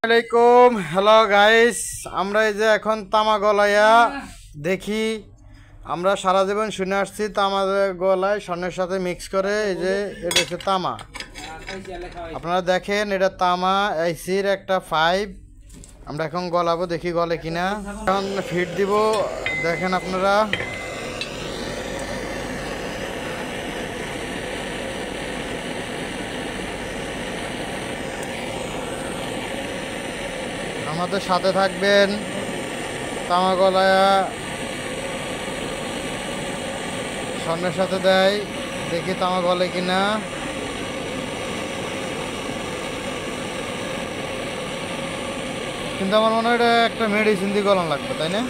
আসসালামাইকুম hello guys, আমরা এই যে এখন তামা গলাইয়া দেখি। আমরা সারা জীবন শুনে আসছি তামা গলায় স্বর্ণের সাথে মিক্স করে, এই যে এটা হচ্ছে তামা। আপনারা দেখেন এটা তামা এসির একটা 5। আমরা এখন গলাবো, দেখি গলে কিনা। এখন ফিট দিব, দেখেন আপনারা। আমাদের সাথে থাকবেন। তামা গলায়া স্বর্ণের সাথে দেয়, দেখি তামা গলে কিনা। কিন্তু আমার মনে হয় এটা একটা মেডিসিন দিয়ে গলানো লাগবে, তাই না?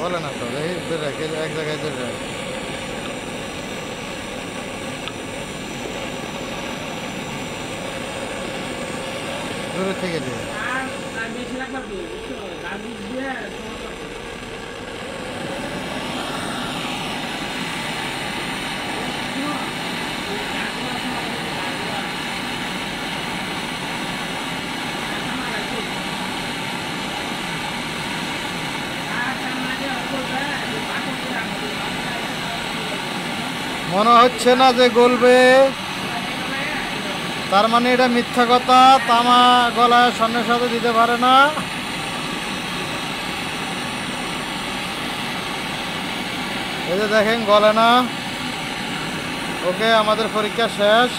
বলে না তো, দেখি এক জায়গায় দূরে থেকে যায়। মনে হচ্ছে না যে গলবে, তার মানে এটা মিথ্যা কথা। তামা গলায় স্বর্ণের সাথে দিতে পারে না। এই যে দেখেন গলে না। ওকে, আমাদের পরীক্ষা শেষ।